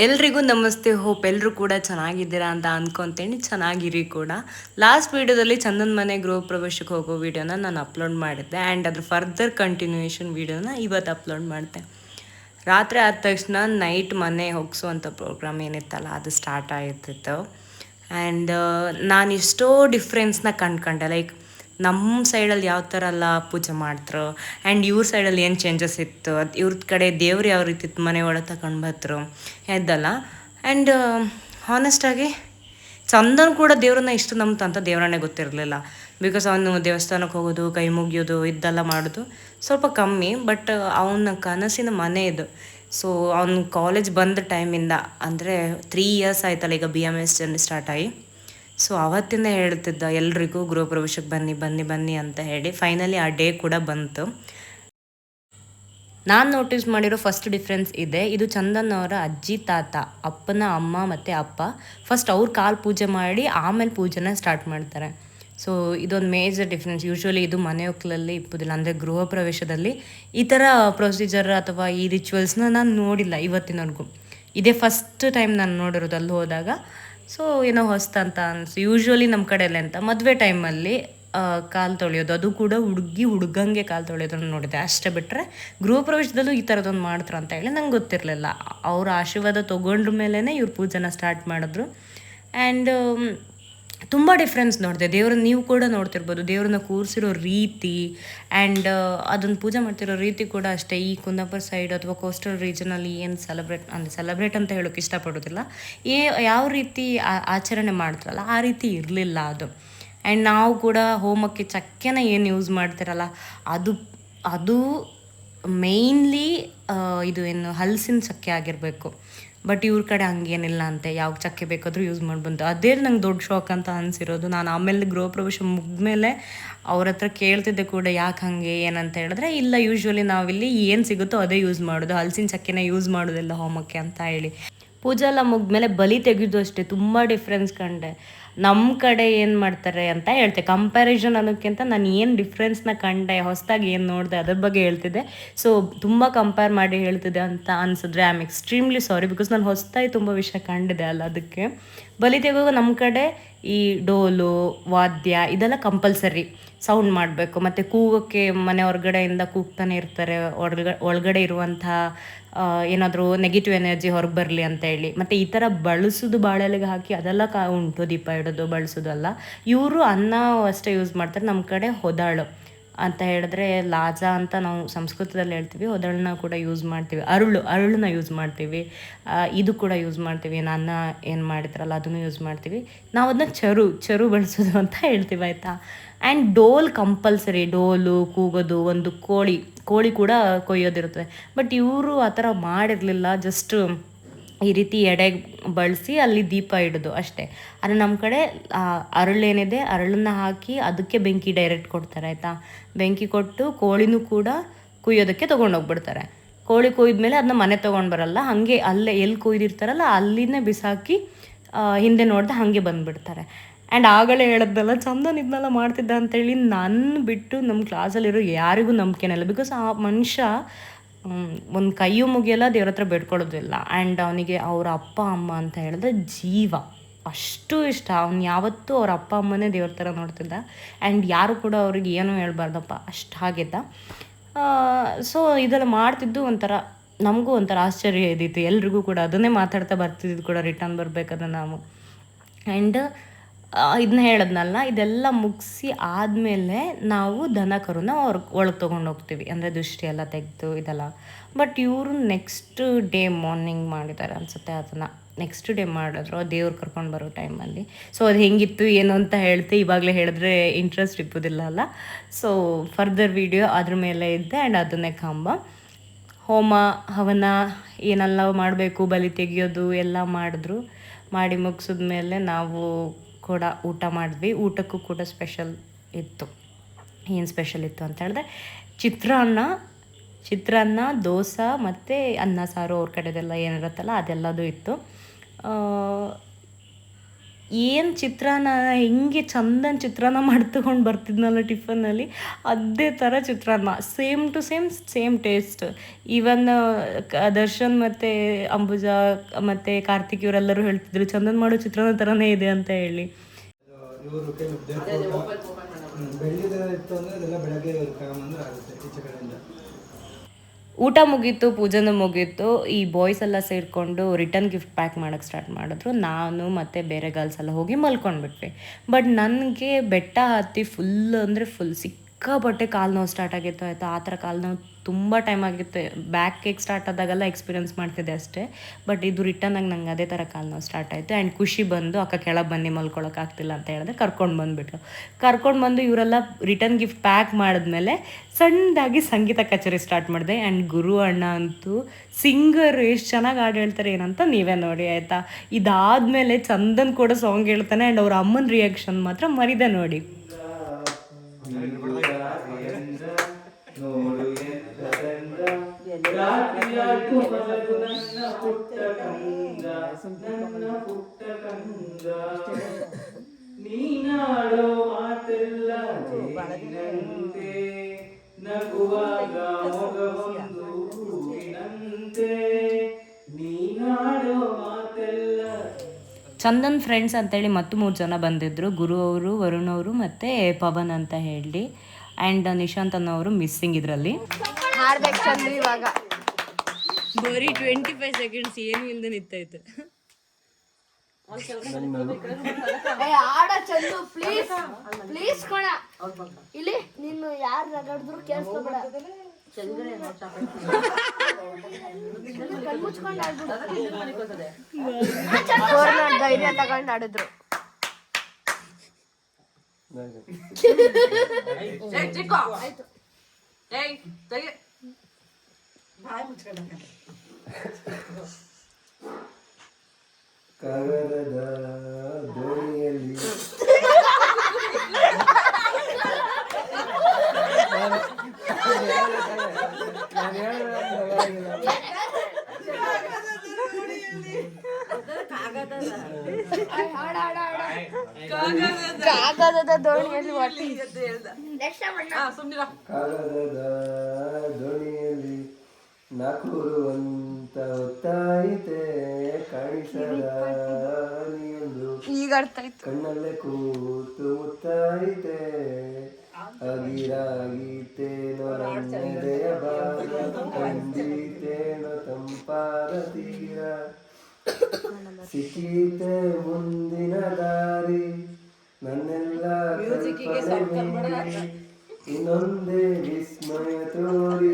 ಎಲ್ರಿಗೂ ನಮಸ್ತೆ. ಹೋಪ್ ಎಲ್ಲರೂ ಕೂಡ ಚೆನ್ನಾಗಿದ್ದೀರಾ ಅಂತ ಅಂದ್ಕೊತೀನಿ. ಚೆನ್ನಾಗಿರಿ ಕೂಡ. ಲಾಸ್ಟ್ ವೀಡಿಯೋದಲ್ಲಿ ಚಂದನ್ ಮನೆ ಗೃಹ ಪ್ರವೇಶಕ್ಕೆ ಹೋಗೋ ವೀಡಿಯೋನ ನಾನು ಅಪ್ಲೋಡ್ ಮಾಡಿದ್ದೆ ಆ್ಯಂಡ್ ಅದ್ರ ಫರ್ದರ್ ಕಂಟಿನ್ಯೂಯೇಷನ್ ವೀಡಿಯೋನ ಇವತ್ತು ಅಪ್ಲೋಡ್ ಮಾಡಿದೆ. ರಾತ್ರಿ ಆದ ತಕ್ಷಣ ನೈಟ್ ಮನೆ ಹೋಗಿಸುವಂಥ ಪ್ರೋಗ್ರಾಮ್ ಏನಿತ್ತಲ್ಲ ಅದು ಸ್ಟಾರ್ಟ್ ಆಗಿರ್ತಿತ್ತು. ಆ್ಯಂಡ್ ನಾನು ಎಷ್ಟೋ ಡಿಫ್ರೆನ್ಸ್ನ ಕಂಡ್ಕೊಂಡೆ. ಲೈಕ್ ನಮ್ಮ ಸೈಡಲ್ಲಿ ಯಾವ ಥರ ಎಲ್ಲ ಪೂಜೆ ಮಾಡ್ತಾರೆ ಆ್ಯಂಡ್ ಇವ್ರ ಸೈಡಲ್ಲಿ ಏನು ಚೇಂಜಸ್ ಇತ್ತು, ಅದು ಇವ್ರ ಕಡೆ ದೇವ್ರು ಯಾವ ರೀತಿ ಇತ್ತು, ಮನೆ ಒಳಗೆ ತಗೊಂಡು ಬರ್ತರು ಎದ್ದಲ್ಲ. ಆ್ಯಂಡ್ ಹಾನೆಸ್ಟಾಗಿ ಚಂದನ್ ಕೂಡ ದೇವ್ರನ್ನ ಇಷ್ಟು ನಂಬ್ತಂತ ದೇವರನ್ನೇ ಗೊತ್ತಿರಲಿಲ್ಲ. ಬಿಕಾಸ್ ಅವನು ದೇವಸ್ಥಾನಕ್ಕೆ ಹೋಗೋದು, ಕೈ ಮುಗಿಯೋದು ಇದೆಲ್ಲ ಮಾಡೋದು ಸ್ವಲ್ಪ ಕಮ್ಮಿ. ಬಟ್ ಅವನ ಕನಸಿನ ಮನೆ ಇದು. ಸೊ ಅವ್ನು ಕಾಲೇಜ್ ಬಂದ ಟೈಮಿಂದ ಅಂದರೆ 3 ಇಯರ್ಸ್ ಆಯ್ತಲ್ಲ ಈಗ BMS ಜರ್ನಿ ಸ್ಟಾರ್ಟ್ ಆಗಿ. ಸೊ ಅವತ್ತಿಂದ ಹೇಳ್ತಿದ್ದ ಎಲ್ರಿಗೂ ಗೃಹ ಪ್ರವೇಶಕ್ಕೆ ಬನ್ನಿ ಬನ್ನಿ ಬನ್ನಿ ಅಂತ ಹೇಳಿ. ಫೈನಲಿ ಆ ಡೇ ಕೂಡ ಬಂತು. ನಾನು ನೋಟಿಸ್ ಮಾಡಿರೋ ಫಸ್ಟ್ ಡಿಫ್ರೆನ್ಸ್ ಇದೆ. ಇದು ಚಂದನ್ ಅವರ ಅಜ್ಜಿ ತಾತ, ಅಪ್ಪನ ಅಮ್ಮ ಮತ್ತು ಅಪ್ಪ ಫಸ್ಟ್ ಅವ್ರ ಕಾಲು ಪೂಜೆ ಮಾಡಿ ಆಮೇಲೆ ಪೂಜೆನ ಸ್ಟಾರ್ಟ್ ಮಾಡ್ತಾರೆ. ಸೊ ಇದೊಂದು ಮೇಜರ್ ಡಿಫ್ರೆನ್ಸ್. ಯೂಶ್ವಲಿ ಇದು ಮನೆ ಒಕ್ಕಲಲ್ಲಿ ಇಪ್ಪೋದಿಲ್ಲ, ಅಂದರೆ ಗೃಹ ಪ್ರವೇಶದಲ್ಲಿ ಈ ಥರ ಪ್ರೊಸೀಜರ್ ಅಥವಾ ಈ ರಿಚುವಲ್ಸ್ನ ನಾನು ನೋಡಿಲ್ಲ ಇವತ್ತಿನವರೆಗೂ. ಇದೇ ಫಸ್ಟ್ ಟೈಮ್ ನಾನು ನೋಡಿರೋದು ಅಲ್ಲಿ ಹೋದಾಗ. ಸೊ ಏನೋ ಹೊಸ್ತಂತ ಅನಿಸ್ತು. ಯೂಶ್ವಲಿ ನಮ್ಮ ಕಡೆಯಲ್ಲೇ ಅಂತ ಮದುವೆ ಟೈಮಲ್ಲಿ ಕಾಲು ತೊಳೆಯೋದು, ಅದು ಕೂಡ ಹುಡುಗಂಗೆ ಕಾಲು ತೊಳೆಯೋದನ್ನು ನೋಡಿದೆ. ಅಷ್ಟೇ ಬಿಟ್ಟರೆ ಗೃಹ ಪ್ರವೇಶದಲ್ಲೂ ಈ ಥರದೊಂದು ಮಾಡ್ತಾರೆ ಅಂತ ಹೇಳಿ ನಂಗೆ ಗೊತ್ತಿರಲಿಲ್ಲ. ಅವ್ರ ಆಶೀರ್ವಾದ ತೊಗೊಂಡ್ರ ಮೇಲೇ ಇವ್ರು ಪೂಜೆನ ಸ್ಟಾರ್ಟ್ ಮಾಡಿದ್ರು. ಆ್ಯಂಡ್ ತುಂಬ ಡಿಫ್ರೆನ್ಸ್ ನೋಡಿದೆ. ದೇವ್ರನ್ನ ನೀವು ಕೂಡ ನೋಡ್ತಿರ್ಬೋದು, ದೇವ್ರನ್ನ ಕೂರಿಸಿರೋ ರೀತಿ ಆ್ಯಂಡ್ ಅದನ್ನು ಪೂಜೆ ಮಾಡ್ತಿರೋ ರೀತಿ ಕೂಡ ಅಷ್ಟೇ. ಈ ಕುಂದಾಪುರ ಸೈಡ್ ಅಥವಾ ಕೋಸ್ಟಲ್ ರೀಜನಲ್ಲಿ ಏನು ಸೆಲೆಬ್ರೇಟ್ ಅಂತ ಹೇಳೋಕ್ಕೆ ಇಷ್ಟಪಡೋದಿಲ್ಲ, ಯಾವ ರೀತಿ ಆಚರಣೆ ಮಾಡ್ತಾರಲ್ಲ ಆ ರೀತಿ ಇರಲಿಲ್ಲ ಅದು. ಆ್ಯಂಡ್ ನಾವು ಕೂಡ ಹೋಮಕ್ಕೆ ಚಕ್ಕೆನ ಏನು ಯೂಸ್ ಮಾಡ್ತಿರಲ್ಲ ಅದು ಅದು ಮೇಯ್ನ್ಲಿ ಇದು ಏನು ಹಲಸಿನ ಚಕ್ಕೆ ಆಗಿರಬೇಕು. ಬಟ್ ಇವ್ರ ಕಡೆ ಹಂಗೇನಿಲ್ಲ ಅಂತೆ, ಯಾವ ಚಕ್ಕೆ ಬೇಕಾದರೂ ಯೂಸ್ ಮಾಡ್ಬಂತು. ಅದೇ ನಂಗೆ ದೊಡ್ಡ ಶಾಕ್ ಅಂತ ಅನಿಸಿರೋದು. ನಾನು ಆಮೇಲೆ ಗೃಹ ಪ್ರವೇಶ ಮುಗಿದ್ಮೇಲೆ ಅವ್ರ ಹತ್ರ ಕೇಳ್ತಿದ್ದೆ ಕೂಡ, ಯಾಕೆ ಹಾಗೆ ಏನಂತ ಹೇಳಿದ್ರೆ, ಇಲ್ಲ ಯೂಶ್ವಲಿ ನಾವಿಲ್ಲಿ ಏನು ಸಿಗುತ್ತೋ ಅದೇ ಯೂಸ್ ಮಾಡೋದು, ಹಲಸಿನ ಚಕ್ಕೆನ ಯೂಸ್ ಮಾಡೋದಿಲ್ಲ ಹೋಮಕ್ಕೆ ಅಂತ ಹೇಳಿ. ಪೂಜೆ ಎಲ್ಲ ಮುಗಿದ್ಮೇಲೆ ಬಲಿ ತೆಗೆದು ಅಷ್ಟೇ ತುಂಬ ಡಿಫ್ರೆನ್ಸ್ ಕಂಡೆ. ನಮ್ಮ ಕಡೆ ಏನು ಮಾಡ್ತಾರೆ ಅಂತ ಹೇಳ್ತೆ, ಕಂಪ್ಯಾರಿಸನ್ ಅನ್ನೋಕ್ಕಿಂತ ನಾನು ಏನು ಡಿಫ್ರೆನ್ಸ್ನ ಕಂಡೆ, ಹೊಸದಾಗಿ ಏನು ನೋಡಿದೆ ಅದ್ರ ಬಗ್ಗೆ ಹೇಳ್ತಿದ್ದೆ. ಸೊ ತುಂಬ ಕಂಪೇರ್ ಮಾಡಿ ಹೇಳ್ತಿದ್ದೆ ಅಂತ ಅನಿಸಿದ್ರೆ I am extremely sorry. Because ನಾನು ಹೊಸದಾಗಿ ತುಂಬ ವಿಷಯ ಕಂಡಿದೆ ಅಲ್ಲ. ಅದಕ್ಕೆ ಬಲಿ ತೆಗುವಾಗ ನಮ್ಮ ಕಡೆ ಈ ಡೋಲು ವಾದ್ಯ ಇದೆಲ್ಲ ಕಂಪಲ್ಸರಿ ಸೌಂಡ್ ಮಾಡಬೇಕು. ಮತ್ತು ಕೂಗೋಕ್ಕೆ ಮನೆ ಹೊರಗಡೆಯಿಂದ ಕೂಗ್ತಾನೆ ಇರ್ತಾರೆ, ಒಳಗಡೆ ಇರುವಂಥ ಏನಾದರೂ ನೆಗೆಟಿವ್ ಎನರ್ಜಿ ಹೊರಗೆ ಬರಲಿ ಅಂತ ಹೇಳಿ. ಮತ್ತು ಈ ಥರ ಬಳಸೋದು ಬಾಳೆಲೆಗೆ ಹಾಕಿ ಅದೆಲ್ಲ ಉಂಟು, ದೀಪ ಇಡೋದು ಬಳಸೋದಲ್ಲ. ಇವರು ಅನ್ನ ಅಷ್ಟೇ ಯೂಸ್ ಮಾಡ್ತಾರೆ. ನಮ್ಮ ಕಡೆ ಹೊದಾಳು ಅಂತ ಹೇಳಿದ್ರೆ ಲಾಜ ಅಂತ ನಾವು ಸಂಸ್ಕೃತದಲ್ಲಿ ಹೇಳ್ತೀವಿ. ಹೊದಳನ್ನ ಕೂಡ ಯೂಸ್ ಮಾಡ್ತೀವಿ. ಅರಳನ್ನ ಯೂಸ್ ಮಾಡ್ತೀವಿ. ಇದು ಕೂಡ ಯೂಸ್ ಮಾಡ್ತೀವಿ. ಅನ್ನ ಏನು ಮಾಡಿದ್ರಲ್ಲ ಅದನ್ನು ಯೂಸ್ ಮಾಡ್ತೀವಿ. ನಾವು ಅದನ್ನ ಚರು ಬಳಸೋದು ಅಂತ ಹೇಳ್ತೀವಿ, ಆಯಿತಾ. ಆ್ಯಂಡ್ ಡೋಲ್ ಕಂಪಲ್ಸರಿ, ಡೋಲು ಕೂಗೋದು, ಒಂದು ಕೋಳಿ ಕೂಡ ಕೊಯ್ಯೋದಿರ್ತದೆ. ಬಟ್ ಇವರು ಆ ಥರ ಮಾಡಿರಲಿಲ್ಲ. ಜಸ್ಟು ಈ ರೀತಿ ಎಡೆಗೆ ಬಳಸಿ ಅಲ್ಲಿ ದೀಪ ಇಡೋದು ಅಷ್ಟೇ. ಆದರೆ ನಮ್ಮ ಕಡೆ ಅರಳೇನಿದೆ ಅರಳನ್ನ ಹಾಕಿ ಅದಕ್ಕೆ ಬೆಂಕಿ ಡೈರೆಕ್ಟ್ ಕೊಡ್ತಾರೆ, ಆಯಿತಾ. ಬೆಂಕಿ ಕೊಟ್ಟು ಕೋಳಿನೂ ಕೂಡ ಕುಯ್ಯೋದಕ್ಕೆ ತೊಗೊಂಡೋಗ್ಬಿಡ್ತಾರೆ. ಕೋಳಿ ಕೊಯ್ದ್ಮೇಲೆ ಅದನ್ನ ಮನೆ ತೊಗೊಂಡು ಬರಲ್ಲ, ಹಾಗೆ ಅಲ್ಲೇ ಎಲ್ಲಿ ಕೊಯ್ದಿರ್ತಾರಲ್ಲ ಅಲ್ಲಿನೇ ಬಿಸಾಕಿ ಹಿಂದೆ ನೋಡ್ದೆ ಹಾಗೆ ಬಂದುಬಿಡ್ತಾರೆ. ಆ್ಯಂಡ್ ಆಗಲೇ ಹೇಳಿದ್ನಲ್ಲ ಚಂದನ್ ಇದನ್ನೆಲ್ಲ ಮಾಡ್ತಿದ್ದ ಅಂತೇಳಿ, ನನ್ನ ಬಿಟ್ಟು ನಮ್ಮ ಕ್ಲಾಸಲ್ಲಿರೋ ಯಾರಿಗೂ ನಂಬಿಕೆನೇ ಇಲ್ಲ. ಬಿಕಾಸ್ ಆ ಮನುಷ್ಯ ಒಂದು ಕೈಯೂ ಮುಗಿಯಲ್ಲ, ದೇವ್ರ ಹತ್ರ ಬೇಡ್ಕೊಳ್ಳೋದಿಲ್ಲ. ಆ್ಯಂಡ್ ಅವನಿಗೆ ಅವರ ಅಪ್ಪ ಅಮ್ಮ ಅಂತ ಹೇಳಿದ್ರೆ ಜೀವ, ಅಷ್ಟು ಇಷ್ಟ. ಅವ್ನು ಯಾವತ್ತೂ ಅವ್ರ ಅಪ್ಪ ಅಮ್ಮನೇ ದೇವ್ರ ಥರ ನೋಡ್ತಿದ್ದ. ಆ್ಯಂಡ್ ಯಾರು ಕೂಡ ಅವ್ರಿಗೆ ಏನೂ ಹೇಳ್ಬಾರ್ದಪ್ಪ, ಅಷ್ಟು ಹಾಗಿದ್ದ. ಸೊ ಇದೆಲ್ಲ ಮಾಡ್ತಿದ್ದು ಒಂಥರ ನಮಗೂ ಒಂಥರ ಆಶ್ಚರ್ಯ ಇದ್ದಿತ್ತು. ಎಲ್ರಿಗೂ ಕೂಡ ಅದನ್ನೇ ಮಾತಾಡ್ತಾ ಬರ್ತಿದ್ದು ಕೂಡ ರಿಟರ್ನ್ ಬರಬೇಕಾದ್ರೆ ನಾವು. ಆ್ಯಂಡ್ ಇದನ್ನ ಹೇಳಿದ್ನಲ್ಲ, ಇದೆಲ್ಲ ಮುಗಿಸಿ ಆದಮೇಲೆ ನಾವು ದನ ಕರುನ ಒಳಗೆ ತೊಗೊಂಡು ಹೋಗ್ತೀವಿ, ಅಂದರೆ ದೃಷ್ಟಿ ಎಲ್ಲ ತೆಗೆದು ಇದೆಲ್ಲ. ಬಟ್ ಇವರು ನೆಕ್ಸ್ಟ್ ಡೇ ಮಾರ್ನಿಂಗ್ ಮಾಡಿದ್ದಾರೆ ಅನಿಸುತ್ತೆ ಅದನ್ನು. ನೆಕ್ಸ್ಟ್ ಡೇ ಮಾಡಿದ್ರು ದೇವ್ರು ಕರ್ಕೊಂಡು ಬರೋ ಟೈಮಲ್ಲಿ. ಸೊ ಅದು ಹೆಂಗಿತ್ತು ಏನು ಅಂತ ಹೇಳ್ತೀವಿ, ಇವಾಗಲೇ ಹೇಳಿದ್ರೆ ಇಂಟ್ರೆಸ್ಟ್ ಇಪ್ಪೋದಿಲ್ಲ ಅಲ್ಲ. ಸೊ ಫರ್ದರ್ ವಿಡಿಯೋ ಅದ್ರ ಮೇಲೆ ಇದ್ದೆ. ಆ್ಯಂಡ್ ಅದನ್ನೇ ಕಂಬ ಹೋಮ ಹವನ ಏನೆಲ್ಲ ಮಾಡಬೇಕು, ಬಲಿ ತೆಗಿಯೋದು ಎಲ್ಲ ಮಾಡಿದ್ರು. ಮಾಡಿ ಮುಗಿಸಿದ್ಮೇಲೆ ನಾವು ಕೂಡ ಊಟ ಮಾಡಿದ್ವಿ. ಊಟಕ್ಕೂ ಕೂಡ ಸ್ಪೆಷಲ್ ಇತ್ತು. ಏನು ಸ್ಪೆಷಲ್ ಇತ್ತು ಅಂತ ಹೇಳಿದ್ರೆ ಚಿತ್ರಾನ್ನ, ದೋಸೆ ಮತ್ತು ಅನ್ನ ಸಾರು, ಅವ್ರ ಕಡೆದೆಲ್ಲ ಏನಿರುತ್ತಲ್ಲ ಅದೆಲ್ಲದೂ ಇತ್ತು. ಏನು ಚಿತ್ರಾನ್ನ ಹೆಂಗೆ ಚಂದನ್ ಚಿತ್ರಾನ್ನ ಮಾಡ್ತಕೊಂಡು ಬರ್ತಿದ್ನಲ್ಲ ಟಿಫನಲ್ಲಿ, ಅದೇ ಥರ chitranna same to same taste. Even Darshan ಮತ್ತು ಅಂಬುಜಾ ಮತ್ತು ಕಾರ್ತಿಕ್ ಇವರೆಲ್ಲರೂ ಹೇಳ್ತಿದ್ರು ಚಂದನ್ ಮಾಡೋ ಚಿತ್ರಾನ್ನ ಥರನೇ ಇದೆ ಅಂತ ಹೇಳಿ. ಇವರು ಬೆಳ್ಳಿದ ಇತ್ತು ಅಂದರೆ ಅದೆಲ್ಲ ಬೆಳಗ್ಗೆ ತಗೊಂಬಂದ್ರೆ ಆಗುತ್ತೆ ಈಚೆ ಕಡೆಯಿಂದ. ಊಟ ಮುಗೀತು, ಪೂಜೆನೂ ಮುಗೀತು. ಈ ಬಾಯ್ಸ್ ಎಲ್ಲ ಸೇರಿಕೊಂಡು ರಿಟರ್ನ್ ಗಿಫ್ಟ್ ಪ್ಯಾಕ್ ಮಾಡೋಕ್ಕೆ ಸ್ಟಾರ್ಟ್ ಮಾಡಿದ್ರು. ನಾನು ಮತ್ತು ಬೇರೆ ಗರ್ಲ್ಸ್ ಎಲ್ಲ ಹೋಗಿ ಮಲ್ಕೊಂಡ್ಬಿಟ್ವಿ. ಬಟ್ ನನಗೆ ಬೆಟ್ಟ ಹತ್ತಿ ಫುಲ್ ಸಿಕ್ಕಾಪಟ್ಟೆ ಕಾಲು ನೋವು ಸ್ಟಾರ್ಟ್ ಆಗಿತ್ತು ಆಯಿತಾ. ಆ ಥರ ಕಾಲು ನೋವು ತುಂಬ ಟೈಮ್ ಆಗಿತ್ತು. ಬ್ಯಾಕ್ ಕೇಕ್ ಸ್ಟಾರ್ಟ್ ಆದಾಗೆಲ್ಲ ಎಕ್ಸ್ಪೀರಿಯನ್ಸ್ ಮಾಡ್ತಿದ್ದೆ ಅಷ್ಟೇ. ಬಟ್ ಇದು ರಿಟರ್ನಾಗಿ ನಂಗೆ ಅದೇ ಥರ ಕಾಲು ನೋವು ಸ್ಟಾರ್ಟ್ ಆಯಿತು. ಆ್ಯಂಡ್ ಖುಷಿ ಬಂದು ಅಕ್ಕ ಕೆಳಗೆ ಬನ್ನಿ ಮಲ್ಕೊಳಕ್ಕಾಗ್ತಿಲ್ಲ ಅಂತ ಹೇಳಿದ್ರೆ ಕರ್ಕೊಂಡು ಬಂದು ಇವರೆಲ್ಲ ರಿಟರ್ನ್ ಗಿಫ್ಟ್ ಪ್ಯಾಕ್ ಮಾಡಿದ್ಮೇಲೆ ಸಣ್ಣದಾಗಿ ಸಂಗೀತ ಕಚೇರಿ ಸ್ಟಾರ್ಟ್ ಮಾಡಿದೆ. ಆ್ಯಂಡ್ ಗುರು ಅಣ್ಣ ಅಂತೂ ಸಿಂಗರ್ ಎಷ್ಟು ಚೆನ್ನಾಗಿ ಹಾಡು ಹೇಳ್ತಾರೆ ಏನಂತ ನೀವೇ ನೋಡಿ ಆಯಿತಾ. ಇದಾದಮೇಲೆ ಚಂದನ್ ಕೂಡ ಸಾಂಗ್ ಹೇಳ್ತಾನೆ. ಆ್ಯಂಡ್ ಅವ್ರ ಅಮ್ಮನ ರಿಯಾಕ್ಷನ್ ಮಾತ್ರ ಮರಿದೆ ನೋಡಿ. ನೀನಾಡೋ ಮಾತೆಲ್ಲ ನಗುವಾಗ ಮೊಗವೊಂದು ಹೂವಿನಂತೆ ನೀನಾಡೋ ಮಾತೆಲ್ಲ. ಚಂದನ್ ಫ್ರೆಂಡ್ಸ್ ಅಂತೇಳಿ ಮತ್ತು 3 ಜನ ಬಂದಿದ್ದರು. ಗುರು ಅವರು, ವರುಣ್ ಅವರು ಮತ್ತು ಪವನ್ ಅಂತ ಹೇಳಿ. ಆ್ಯಂಡ್ ನಿಶಾಂತ್ ಅನ್ನೋರು ಮಿಸ್ಸಿಂಗ್ ಇದರಲ್ಲಿ. ಇವಾಗ ಬರೀ 25 ಸೆಕೆಂಡ್ಸ್ ಏನು ಇಲ್ಲದೆ ನಿಂತಾಯ್ತು. ಆಡ ಚಂದು ಪ್ಲೀಸ್ ಪ್ಲೀಸ್ ಕೊಣ ಇಲ್ಲಿ ನೀನು ಯಾರು ನಗಾಡಿದ್ರು ಕೇಳಿಸ್ಕೋಬೇಡ. ಕಣ್ಮುಚ್ಕೊಂಡು ಧೈರ್ಯ ತಗೊಂಡು ಆಡಿದ್ರು. ಕಾಗದದ ದೋಣಿಯಲ್ಲಿ ಕಾಗದದ ದೋಣಿಯಲ್ಲಿ ಕಾಗದದ ದೋಣಿಯಲ್ಲಿ ನಾಕೂರುವಂತ ಹೊತ್ತಾಯಿತೆ ಕಾಣಿಸದ ನೀಯೊಂದು ಈಗ ಅರ್ಥ ಆಯ್ತು. ಕಣ್ಣಲ್ಲೇ ಕೂತು ಮುತ್ತಾಯಿತೆ ಅಗಿರಾಗಿತೇನೋ ನನ್ನೆದೆಯ ಭಾಗ ಕಂಡೀತೇನೋ ತಂಪಾದ ತೀರ ಸಿಕ್ಕೀತೆ ಮುಂದಿನ ದಾರಿ ನನ್ನೆಲ್ಲ ಇನ್ನೊಂದೇ ವಿಸ್ಮಯ ತೋರಿ